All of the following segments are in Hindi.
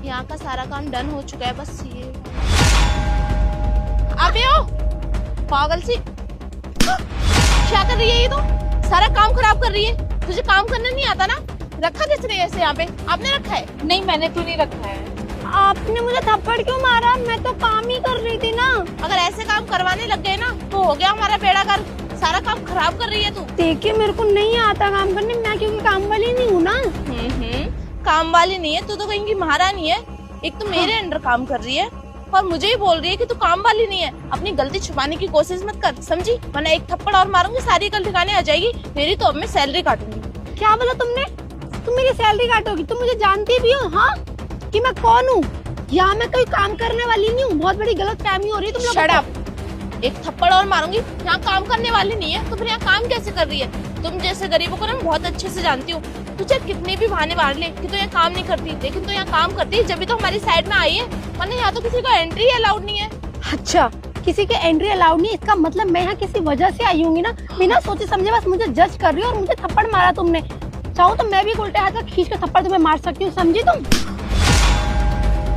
यहाँ का सारा काम डन हो चुका है, बस ये अबे ओ पागल सी क्या कर रही है ये? तो सारा काम खराब कर रही है। तुझे काम करना नहीं आता ना? रखा किसने ऐसे यहाँ पे? आपने रखा है? नहीं, मैंने तो नहीं रखा है। आपने मुझे थप्पड़ क्यों मारा? मैं तो काम ही कर रही थी ना। अगर ऐसे काम करवाने लग गए ना तो हो गया हमारा बेड़ा गर्क। सारा काम खराब कर रही है तू। देखिए मेरे को नहीं आता काम करने, मैं क्योंकि काम वाली नहीं हूँ ना। काम वाली नहीं है तू तो कहीं की महारानी है। एक तो मेरे अंडर काम कर रही है और मुझे ही बोल रही है कि तू काम वाली नहीं है। अपनी गलती छुपाने की कोशिश मत कर, समझी? वरना एक थप्पड़ और मारूंगी, सारी कल ठिकाने आ जाएगी मेरी। तो अब मैं सैलरी काटूंगी। क्या बोला तुमने? तुम मेरी सैलरी काटोगी? तुम मुझे जानती भी हो हाँ कि मैं कौन हूँ? यहाँ मैं कोई काम करने वाली नहीं हूँ। बहुत बड़ी गलत फहमी हो रही है तुम लोगों को। Shut up. एक थप्पड़ और मारूंगी। यहाँ काम करने वाली नहीं है तो फिर यहाँ काम कैसे कर रही है? तुम जैसे गरीबों को ना मैं बहुत अच्छे से जानती हूँ। तू चाहे कितने भी बहाने मार ले कि तो यहाँ काम नहीं करती, लेकिन तो यहाँ काम करती है जब भी तो हमारी साइड में आई है, वरना यहाँ तो किसी को एंट्री अलाउड नहीं है। अच्छा, किसी के एंट्री अलाउड नहीं, इसका मतलब मैं यहाँ किसी वजह से आई हूँ ना? बिना सोचे समझे बस मुझे जज कर रही हो और मुझे थप्पड़ मारा तुमने। चाहो तो मैं भी उल्टे हाथ से खींच के थप्पड़ तुम्हें मार सकती हूँ, समझी तुम?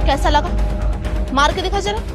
कैसा लगा? मार के दिखा जरा।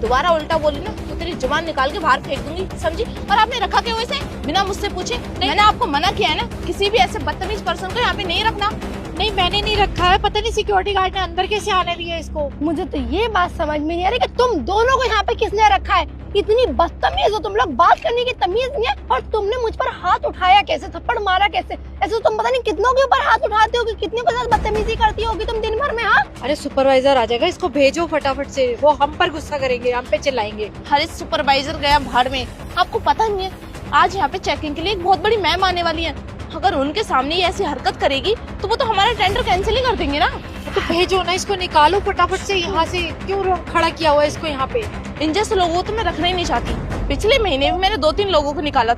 दोबारा उल्टा बोली ना तो तेरी जुबान निकाल के बाहर फेंक दूंगी, समझी? और आपने रखा क्यों इसे बिना मुझसे पूछे? मैंने आपको मना किया है ना, किसी भी ऐसे बदतमीज पर्सन को यहाँ पे नहीं रखना। नहीं, मैंने नहीं रखा है। पता नहीं सिक्योरिटी गार्ड ने अंदर कैसे आने दिया इसको। मुझे तो ये बात समझ में नहीं आ रही कि तुम दोनों को यहाँ पे किसने रखा है। इतनी बदतमीज हो तुम लोग, बात करने की तमीज नहीं है। और तुमने मुझ पर हाथ उठाया कैसे, थप्पड़ मारा कैसे? ऐसे तो तुम पता नहीं कितनों के ऊपर हाथ उठाते हो, कितने के साथ बदतमीजी करती होगी तुम दिन भर में। हाँ, अरे सुपरवाइजर आ जाएगा, इसको भेजो फटाफट से। वो हम पर गुस्सा करेंगे, हम पे चिल्लाएंगे। हर सुपरवाइजर गया भाड़ में। आपको पता नहीं है आज यहाँ पे चेकिंग के लिए एक बहुत बड़ी मैम आने वाली है। अगर उनके सामने ये ऐसी हरकत करेगी तो वो तो हमारा टेंडर कैंसिल ही कर देंगे ना। तो भेजो ना, इसको निकालो फटाफट से यहाँ से। क्यों खड़ा किया हुआ है इसको यहाँ पे? इन जैसे लोगों को तो मैं रखना ही नहीं चाहती। पिछले महीने भी मैंने 2-3 लोगों को निकाला